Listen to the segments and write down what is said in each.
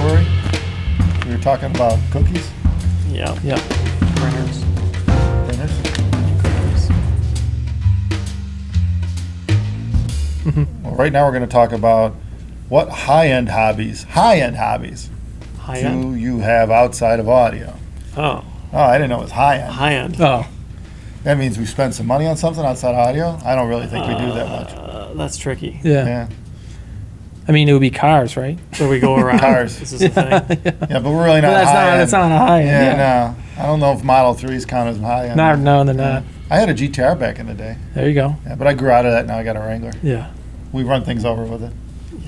were we? We were talking about cookies? Yeah. Yep. Printers. Printers? Cookies. Well, right now we're going to talk about what high-end hobbies High end? do you have outside of audio? Oh. Oh, I didn't know it was high-end. High end. Oh, That means we spend some money on something outside audio? I don't really think we do that much. That's tricky. yeah. Yeah. I mean, it would be cars, right? So we go around. Cars. This is the thing. Yeah, but we're really not But high-end. that's not a high end. Yeah, no. I don't know if Model 3s count as high-end. No, they're not. I had a GTR back in the day. There you go. Yeah, but I grew out of that. Now I got a Wrangler. Yeah. We run things over with it.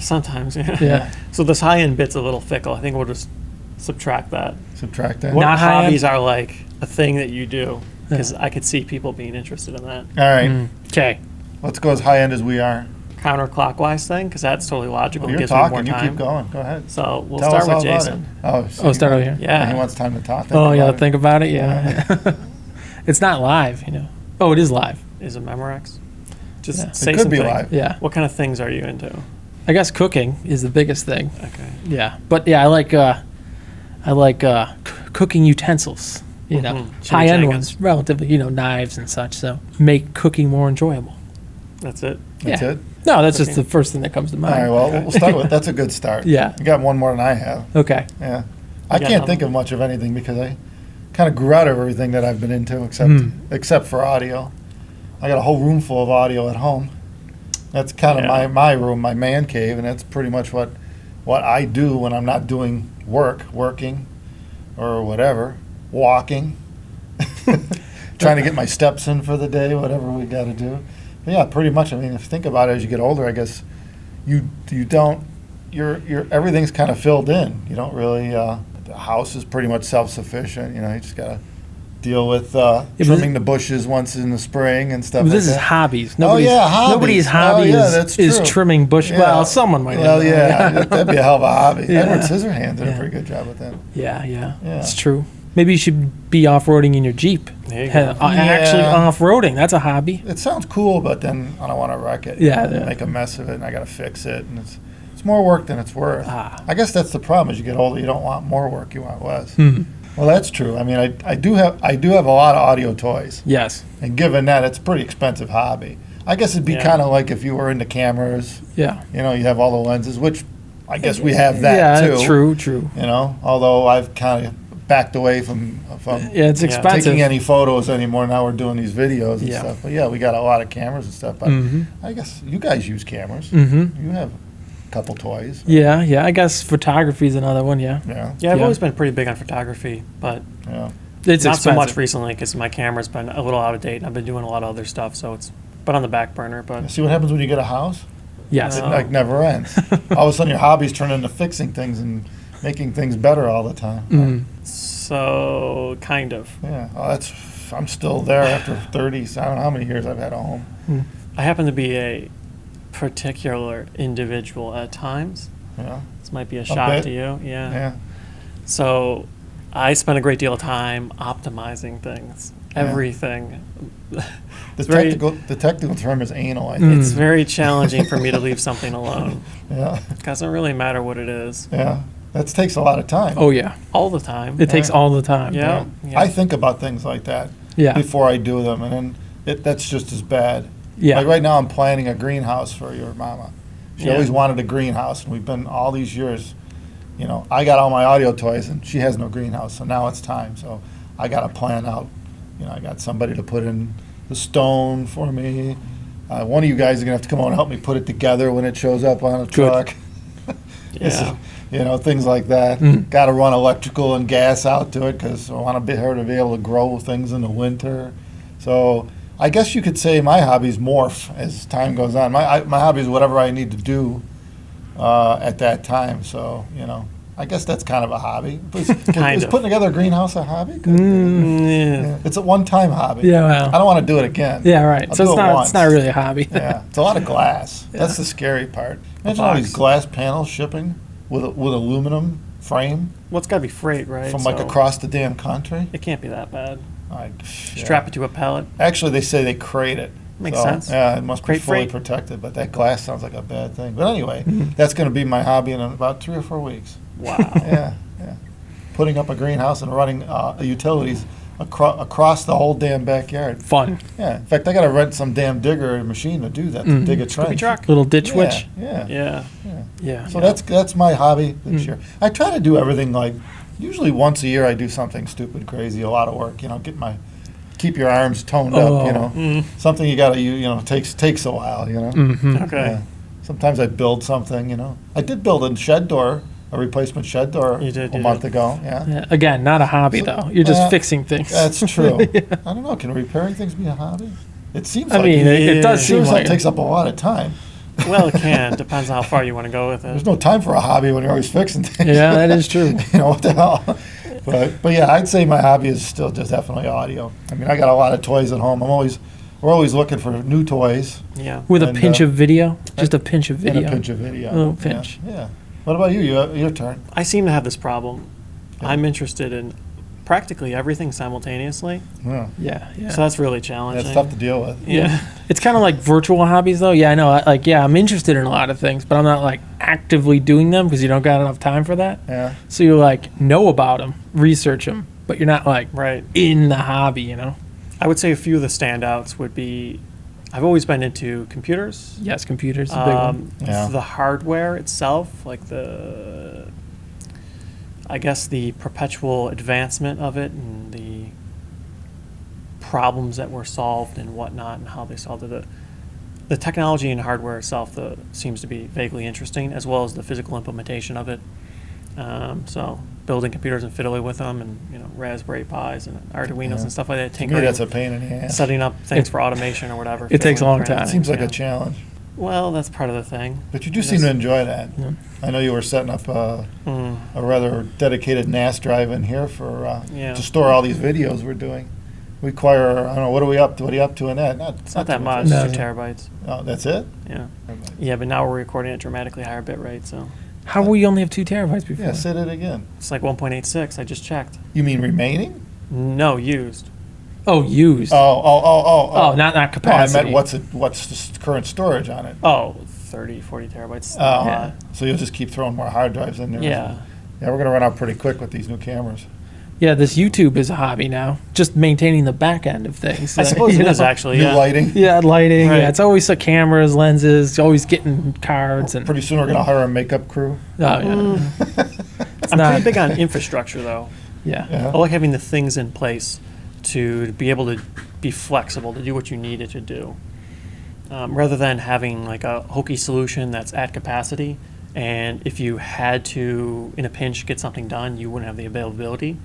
Sometimes, yeah. Yeah. So this high end bit's a little fickle. I think we'll just subtract that. Subtract that. What Not high hobbies end? are like a thing that you do? Because I could see people being interested in that. All right. Okay. Let's go as high-end as we are. Counterclockwise thing, because that's totally logical. Well, and you're gives me more talking. You time. keep going. Go ahead. So we'll Tell us start all with about Jason. it. Oh, so Start over here. Yeah. He wants time to talk. Oh, yeah. about it. Think about it. Yeah. It's not live, you know. Oh, it is live. Is it Memorex? Just Yeah. say It could be something. live. Yeah. What kind of things are you into? I guess cooking is the biggest thing. Okay. Yeah. But yeah, I like cooking utensils. You know, Mhm. high end Chimichangas. ones, relatively. You know, knives and such. So make cooking more enjoyable. That's it. That's Yeah. it. No, that's just Cooking. the first thing that comes to All mind. right. Well, we'll start with. That's a good start. Yeah. You got one more than I have. Okay. Yeah. I got can't another think of much of anything because I kind of grew out of everything that I've been into except for audio. I got a whole room full of audio at home. That's kind of Yeah. my room, my man cave, and that's pretty much what I do when I'm not doing working, or whatever, walking, trying to get my steps in for the day, whatever we got to do. But yeah, pretty much. I mean, if you think about it, as you get older, I guess you don't. Your everything's kind of filled in. You don't really. The house is pretty much self-sufficient. You know, you just gotta deal with but trimming the bushes once in the spring and stuff. But like this is that. hobbies. Hobbies. Nobody's hobby Oh, yeah, that's is true. trimming bush. Yeah. Well, someone might. Well, have yeah, that. that'd be a hell of a hobby. Yeah. Edward Scissorhands did a Yeah. pretty good job with that. Yeah, Yeah. it's true. Maybe you should be off-roading in your Jeep. There you Have- go. Actually, Yeah. off-roading, that's a hobby. It sounds cool, but then I don't want to wreck it. Yeah, You know, yeah. make a mess of it, and I got to fix it, and it's more work than it's worth. Ah. I guess that's the problem. As you get older, you don't want more work; you want less. Mhm. Well, that's true. I mean, I do have a lot of audio toys, Yes. and given that, it's a pretty expensive hobby. I guess it'd be Yeah. kind of like if you were into cameras. Yeah. You know, you have all the lenses, which I guess we have that yeah, too. true. You know, although I've kind of backed away from Yeah, it's Yeah. expensive. taking any photos anymore. Now we're doing these videos and Yeah. stuff. But yeah, we got a lot of cameras and stuff. But Mhm. I guess you guys use cameras. Mm-hmm. You have a couple toys. Yeah. I guess photography is another one. Yeah. Yeah, Yeah, I've Yeah. always been pretty big on photography, but yeah. It's not so expensive. much recently because my camera's been a little out of date and I've been doing a lot of other stuff, so it's been on the back burner. But See what happens when you get a house? Yes. It Oh. like never ends. All of a sudden, your hobbies turn into fixing things and making things better all the time. Mm. so kind of. Yeah, I'm still there after 30. So I don't know how many years I've had a home. I happen to be a particular individual at times. Yeah, This might be a shock bit. to you. Yeah. yeah. So I spend a great deal of time optimizing things, Yeah. everything. The It's very- technical term is anal. I think. It's very challenging for me to leave something alone. Yeah, It doesn't really matter what it is. yeah. That takes a lot of time. Oh yeah. All the time. It takes Yeah. all the time. Yeah. I think about things like that Yeah. before I do them, and then that's just as bad. Yeah. Like right now, I'm planning a greenhouse for your mama. She Yeah. always wanted a greenhouse, and we've been all these years. You know, I got all my audio toys, and she has no greenhouse, so now it's time. So I got to plan out. You know, I got somebody to put in the stone for me. One of you guys is gonna have to come over and help me put it together when it shows up on a truck. This is- Yeah. you know, things like that. Mm. Got to run electrical and gas out to it because I want her to be able to grow things in the winter. So I guess you could say my hobbies morph as time goes on. My hobby is whatever I need to do at that time. So, you know, I guess that's kind of a hobby. Is Kind of. putting together a greenhouse a hobby? Yeah. Yeah. It's a one-time hobby. Yeah, well. I don't want to do it again. Yeah. Right. I'll So do it's it not. once. It's not really a hobby. Yeah, it's a lot of glass. Yeah. That's the scary part. Imagine all these box. glass panels shipping with aluminum frame Well, it's got to be freight, right? from like So across the damn country. It can't be that bad. Like, yeah. Strap it to a pallet. Actually, they say they crate it. Makes So, sense. Yeah, it must be Crate fully freight. protected, but that glass sounds like a bad thing. But anyway, Mm-hmm. that's going to be my hobby in about 3 or 4 weeks. Wow. Yeah, yeah. Putting up a greenhouse and running utilities across the whole damn backyard. Fun. Yeah. In fact, I got to rent some damn digger machine to do that, to dig a trench. truck. Little ditch Yeah, witch. yeah. Yeah. Yeah. So that's my hobby this year. I try to do everything like, usually once a year I do something stupid, crazy, a lot of work, keep your arms toned up, something you gotta, takes a while, Okay. Yeah. Sometimes I build something, I did build a shed door, a replacement shed door You did, a you month did. ago, yeah. Yeah. Again, not a hobby though. You're just fixing things. That's true. I don't know, can repairing things be a hobby? It seems I like mean, it does sure seem as like it takes up a lot of time. Well, it can. Depends on how far you want to go with it. There's no time for a hobby when you're always fixing things. Yeah, that is true. What the hell? But yeah, I'd say my hobby is still just definitely audio. I mean, I got a lot of toys at home. We're always looking for new toys Yeah. With a And, pinch of video, just a pinch of video. and a pinch of video. A little Yeah, pinch. Yeah. What about you? Your turn. I seem to have this problem. Yeah. I'm interested in practically everything simultaneously, Yeah. Yeah, yeah. so that's really challenging. That's tough to deal with. Yeah. It's kind of like virtual hobbies, though. Yeah, I know. I'm interested in a lot of things, but I'm not like actively doing them because you don't got enough time for that. Yeah. So you like know about them, research them, but you're not like Right. in the hobby. I would say a few of the standouts would be, I've always been into computers. Yes, computers is a big one. Yeah. The hardware itself, like I guess the perpetual advancement of it and the problems that were solved and whatnot and how they solved it. The technology and hardware itself seems to be vaguely interesting, as well as the physical implementation of it. So building computers and fiddling with them, and Raspberry Pis and Arduinos Yeah. and stuff like that. To me, Tinkering, that's a pain in the ass. setting up things It- for automation or whatever. it takes a long fiddling time. It around, seems like yeah. a challenge. Well, that's part of the thing. But you do It seem is. to enjoy that. Yeah. I know you were setting up a Mm. rather dedicated NAS drive in here for Yeah. to store all these videos we're doing. We acquire, I don't know, what are we up to? What are you up to in that? It's not that too much. No. 2 terabytes. Oh, that's it? Yeah. Yeah, but now we're recording at dramatically higher bit rate, so How will you only have 2 terabytes before? Yeah, say it again. it's like 1.86. I just checked. You mean remaining? No, used. Oh, used. Oh, not No, I capacity. meant what's the current storage on it? Oh, 30, 40 terabytes. Oh, Yeah. so you'll just keep throwing more hard drives in there. Yeah. Yeah, we're gonna run out pretty quick with these new cameras. Yeah, this YouTube is a hobby now. Just maintaining the back end of things. I suppose it is actually. New Yeah. lighting. Yeah, lighting. Right. Yeah, it's always the cameras, lenses. Always getting cards and. Pretty soon we're gonna hire a makeup crew. Oh yeah. I'm not- pretty big on infrastructure, though. Yeah. Yeah. I like having the things in place to be able to be flexible, to do what you need it to do. Rather than having like a hokey solution that's at capacity, and if you had to, in a pinch, get something done, you wouldn't have the availability.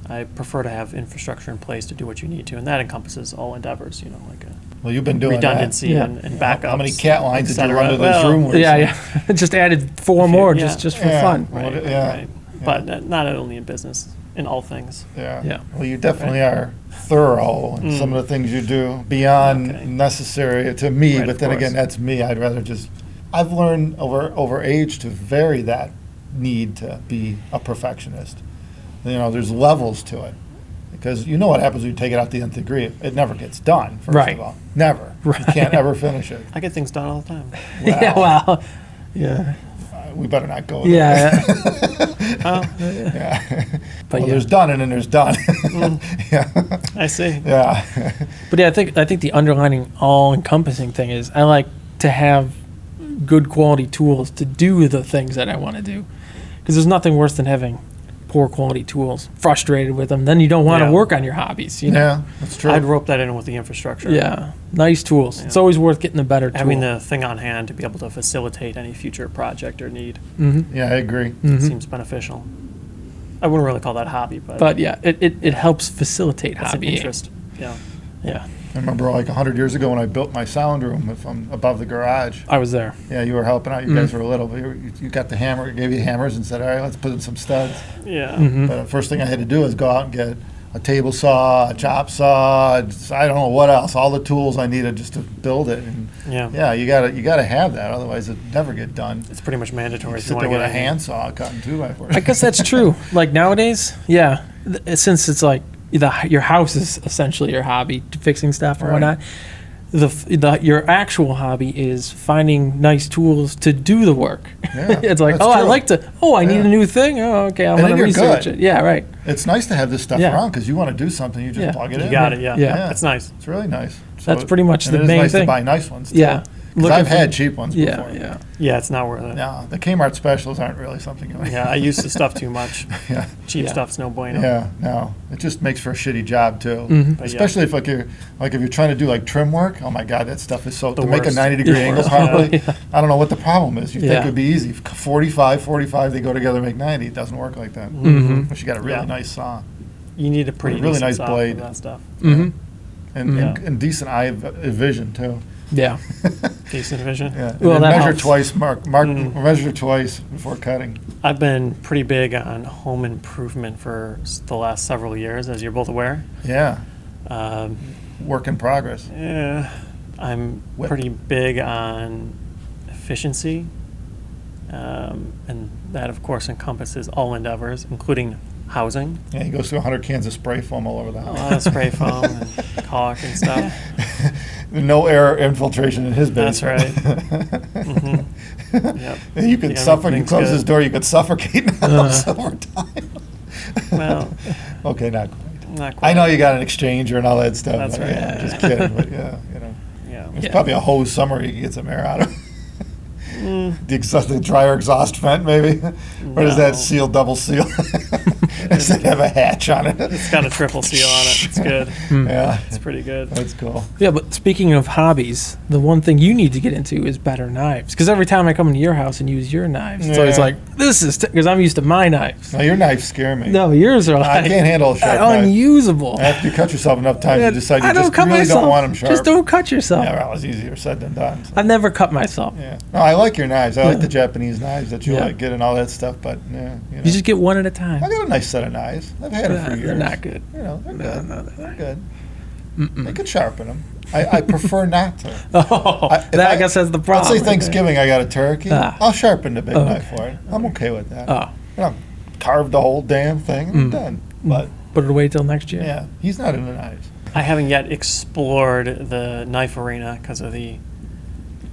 I prefer to have infrastructure in place to do what you need to, and that encompasses all endeavors, like Well, you've been doing redundancy Yeah. and backups. How many cat lines et did you cetera. run to this Well, room with? Yeah, yeah. Just added 4 more Yeah. just for Yeah. fun. Right, What- yeah. right. But not only in business, in all things. Yeah. Yeah. Well, you definitely are thorough in some of the things you do beyond Okay. necessary to me. Right, but of then course. again, that's me. I'd rather just. I've learned over age to vary that need to be a perfectionist. There's levels to it. Because you know what happens when you take it out to the nth degree. It never gets done, first Right. of all. Never. Right. You can't ever finish it. I get things done all the time. Yeah, well, yeah. We better not go Yeah, there. Oh, Yeah. But Well, yeah. there's done and then there's done. Yeah. I see. Yeah. But yeah, I think the underlining all-encompassing thing is I like to have good quality tools to do the things that I want to do. Because there's nothing worse than having poor quality tools, frustrated with them. Then you don't want to Yeah. work on your hobbies. Yeah, that's true. I'd rope that in with the infrastructure. Yeah, nice tools. Yeah. It's always worth getting a better tool. Having the thing on hand to be able to facilitate any future project or need Yeah, I agree. seems beneficial. I wouldn't really call that hobby, But yeah, it helps facilitate that's an hobby. interest. Yeah. Yeah, I remember like 100 years ago when I built my sound room from above the garage. I was there. Yeah, you were helping out. You guys were little, but you got the hammer, gave you hammers and said, all right, let's put in some studs. Yeah. But the first thing I had to do was go out and get a table saw, a chop saw, I don't know what else, all the tools I needed just to build it. And Yeah. you gotta have that, otherwise it never get done. It's pretty much mandatory You if you sit want there to with get a anything. handsaw cutting 2x4. I guess that's true. Like nowadays, yeah, since it's like your house is essentially your hobby, fixing stuff and Right. whatnot. your actual hobby is finding nice tools to do the work. Yeah, It's like, that's oh, I true. like to. Oh, I need Yeah. a new thing. Oh, okay, I'm And gonna then you're research good. it. Yeah, right. It's nice to have this stuff Yeah. around because you want to do something, you just Yeah. plug it You in. got it, yeah. Yeah. That's nice. It's really nice. That's pretty much and the it is main nice thing. to buy nice ones too. Yeah. Because Looking I've for- had cheap ones Yeah, before. yeah. Yeah, it's not worth it. No, the Kmart specials aren't really something you Yeah, I use the stuff too much. yeah. Cheap Yeah. stuff's no bueno. Yeah, no, it just makes for a shitty job too. Mhm. But yeah. Especially if if you're trying to do like trim work. Oh my god, that stuff is so The to make a worst. 90-degree The angle worst, properly. yeah. I don't know what the problem is. You think Yeah. it'd be easy. 45, they go together, make 90. It doesn't work like that. Mhm. But you got a really Yeah. nice saw You need a pretty Really decent nice saw blade. for that stuff. Mm-hmm. and, Yeah. and decent vision too. Yeah. Decent vision. Yeah. And Well, then that measure helps. twice. Measure Mm. twice before cutting. I've been pretty big on home improvement for the last several years, as you're both aware. Yeah. Um, Work in progress. yeah, I'm Whip. pretty big on efficiency, and that, of course, encompasses all endeavors, including housing. Yeah, he goes through 100 cans of spray foam all over the A house. lot of spray foam and caulk and stuff. No air infiltration in his That's basement. Mhm. Yep. And you could Yeah, suffocate. You everything's close good. his door, you could suffocate in the house over time. Well, Okay, not quite. not quite. I know you got an exchanger and all that stuff. That's but right. Yeah, just kidding, but yeah, you know, Yeah. there's Yeah. probably a hose somewhere you can get some air out of. Mm, The dryer exhaust vent, maybe, or does that No. seal double seal? Does it have a hatch on it? it's got a triple seal on it. It's good. Yeah, It's pretty good. that's cool. Yeah, but speaking of hobbies, the one thing you need to get into is better knives. Because every time I come into your house and use your knives, it's always Yeah. like, this is, because I'm used to my knives. Now your knives scare me. No, yours are I like can't handle a sharp knife. unusable. After you cut yourself enough times, you decide I you don't just cut really myself. don't want them sharp. Just don't cut yourself. Yeah, well, it's easier said than done. so. I've never cut myself. Yeah. No, I like your knives. I like Yeah. the Japanese knives that you Yeah. like get and all that stuff. But yeah, you know. You just get one at a time. I got a nice set of knives. I've had them for years. They're not good. You know, they're No, good. no, They're good. Mm-mm. They could sharpen them. I prefer not to. Oh, If I guess that's the problem. Let's say Thanksgiving, I got a turkey. Ah. I'll sharpen the big Okay. knife for it. I'm okay with that. Oh, You know, carve the whole damn thing and I'm Mm. done. But put it away till next year. yeah, he's not into knives. I haven't yet explored the knife arena because of the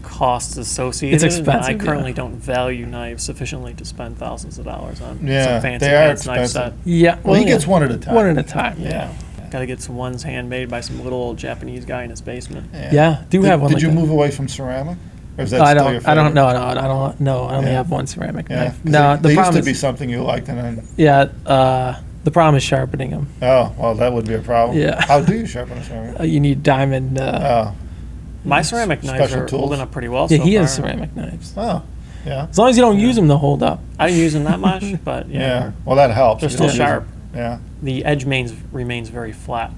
costs associated. It's expensive, I currently yeah. don't value knives sufficiently to spend thousands of dollars on Yeah, some fancy they are pants knife set. expensive. Yeah. Well, he yeah. gets one at a time. One at a time. Yeah. Got to get some ones handmade by some little old Japanese guy in his basement. Yeah, do have one Did like you that. move away from ceramic? Or is that I still don't. your I don't favorite? know. No, I don't know. I only Yeah. have one ceramic Yeah. knife. 'cause No, they the used problem to is. be something you liked, and then Yeah. The problem is sharpening them. oh, well, that would be a problem. Yeah. How do you sharpen a ceramic? You need diamond. Oh, My ceramic knives Special are tools? holding up pretty well Yeah, so he far. has ceramic knives. oh, yeah, As long as you don't use them, they'll hold up. I don't use them that much, but yeah. yeah, Well, that helps. they're You still don't use sharp. them. Yeah, The edge remains very flat.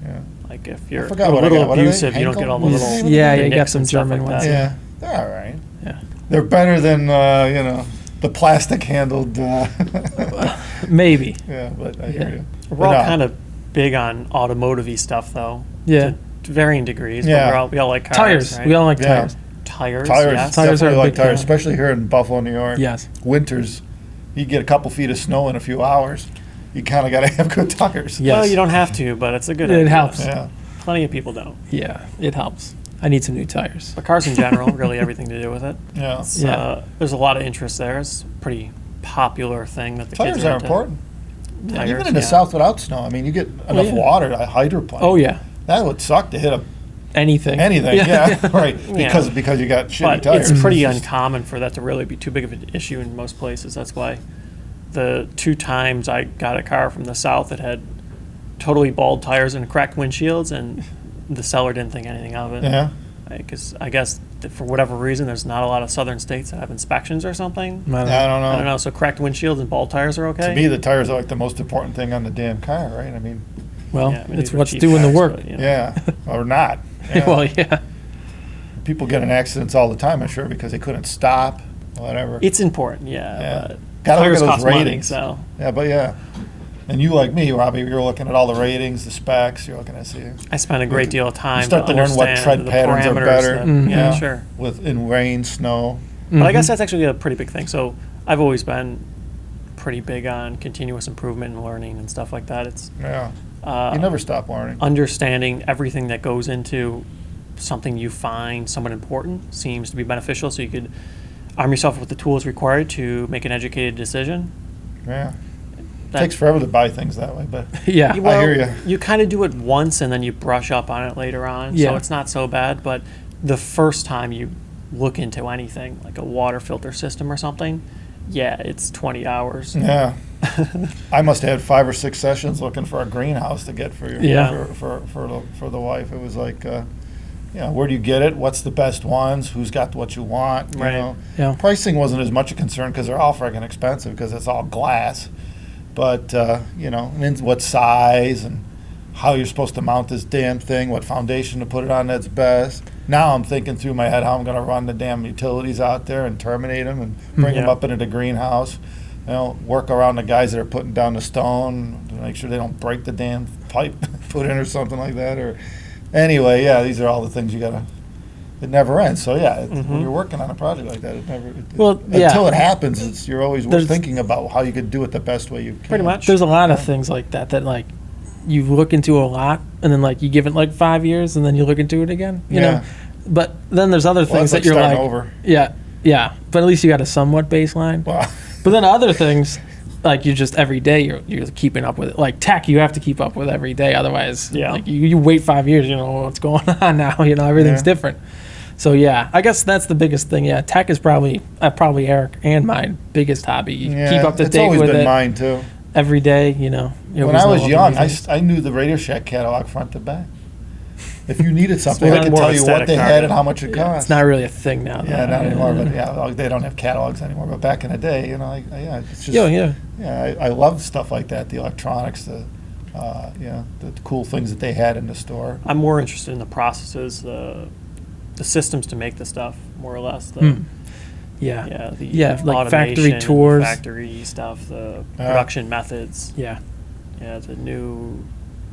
yeah, Like if you're forgot a what I little got. What are they? abusive, you don't get all the Henkel? little Yeah, the you got nicks some and stuff German like ones. that. Yeah, they're all right. Yeah. They're better than you know the plastic handled. Maybe. Yeah, but I Yeah. hear you. We're all But no. kind of big on automotive-y stuff, though. Yeah. To varying degrees. Yeah. But we all like cars. Tires. Right? We all like Yeah. tires. Tires. Tires, Yes. Tires are definitely a like big tires, thing. especially here in Buffalo, New York. Yes. Winters, you get a couple feet of snow in a few hours. You kind of got to have good tires. Yeah. Well, Yes. you don't have to, but it's a good It idea. helps. Yeah. Plenty of people don't. Yeah, it helps. I need some new tires. But cars in general, really everything to do with it. Yeah. It's, Yeah. there's a lot of interest there. It's a pretty popular thing that the Tires kids are into. important. Tires, Even in the yeah. South without snow, I mean, you get enough yeah. water to hydroplane. Oh yeah, That would suck to hit anything. anything. Yeah, right. Yeah. Because you got shitty But tires. it's pretty just- uncommon for that to really be too big of an issue in most places. That's why the 2 times I got a car from the South that had totally bald tires and cracked windshields, and the seller didn't think anything of it. Yeah. Because I guess that for whatever reason, there's not a lot of southern states that have inspections or something. I don't know. I don't know. I don't know. So cracked windshields and bald tires are okay. To me, the tires are like the most important thing on the damn car, right? I mean, Well, Yeah, I mean, it's these are what's cheap doing the cars, work. but, you know. yeah, or not. Yeah. Well, yeah. People get in accidents all the time, I'm sure, because they couldn't stop, whatever. It's important, yeah. Yeah. But Gotta look tires at those cost money, ratings. so Yeah, but yeah. And you, like me, Robbie, you're looking at all the ratings, the specs. You're looking at see I spend a great deal of time start to to learn what understand tread the patterns are parameters better. that- Mhm. Yeah, Yeah. sure. with in rain, snow. But I guess Mhm. that's actually a pretty big thing. So I've always been pretty big on continuous improvement and learning and stuff like that. It's Yeah, uh, you never stop learning. understanding everything that goes into something you find somewhat important seems to be beneficial, so you could arm yourself with the tools required to make an educated decision. Yeah. That- Takes forever to buy things that way, but Yeah. I hear you. You kind of do it once and then you brush up on it later on, Yeah. so it's not so bad. But the first time you look into anything, like a water filter system or something, yeah, it's 20 hours. Yeah. I must have had 5 or 6 sessions looking for a greenhouse to get for your Yeah. for the wife. It was like, where do you get it? What's the best ones? Who's got what you want? You Right. know? Yeah. Pricing wasn't as much a concern because they're all freaking expensive because it's all glass. But and then what size and how you're supposed to mount this damn thing, what foundation to put it on that's best. Now I'm thinking through my head how I'm going to run the damn utilities out there and terminate them and bring them Yeah. up into the greenhouse. Work around the guys that are putting down the stone to make sure they don't break the damn pipe put in or something like that. Or anyway, yeah, these are all the things you gotta. It never ends. So yeah, when you're working on a project like that, it never. Well, yeah. Until it happens, you're always There's- thinking about how you could do it the best way you can. Pretty much. There's a lot of things like that like you look into a lot, and then like you give it like 5 years, and then you look into it again. You Yeah. know, but then there's other Well, things that's that you're starting like, over. yeah. But at least you got a somewhat baseline. Wow. But then other things, like you just every day you're keeping up with it. Like tech, you have to keep up with every day. Otherwise, Yeah. like you wait 5 years, you know what's going on now. You know everything's Yeah. different. So yeah, I guess that's the biggest thing. Yeah, tech is probably Eric and my biggest hobby. You Yeah, keep up to it's date always with been it mine too. every day. You know. You When always I know was all the young, new things. I knew the Radio Shack catalog front to back. If you needed something, Well, I could more of tell a you what static they had target. and how much it cost. It's not really a thing now. Yeah, though. not anymore. But yeah, they don't have catalogs anymore. But back in the day, it's just. Yeah. I loved stuff like that. The electronics, the cool things that they had in the store. I'm more interested in the processes, the systems to make the stuff, more or less. Yeah. Yeah, the Yeah, like factory automation, tours. factory stuff, the production methods. Yeah. Yeah, the new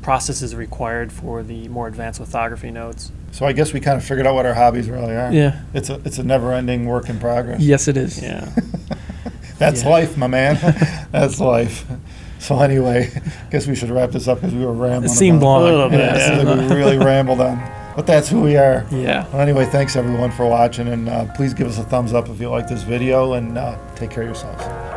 processes required for the more advanced lithography notes. So I guess we kind of figured out what our hobbies really are. Yeah. It's a never-ending work in progress. Yes, it is. Yeah. That's Yeah. life, my man. That's life. So anyway, I guess we should wrap this up because we were rambling. It seemed about long. A little bit, Yeah, it seems yeah. like we really rambled on. But that's who we are. Yeah. Well, anyway, thanks everyone for watching, and please give us a thumbs up if you like this video, and take care of yourselves.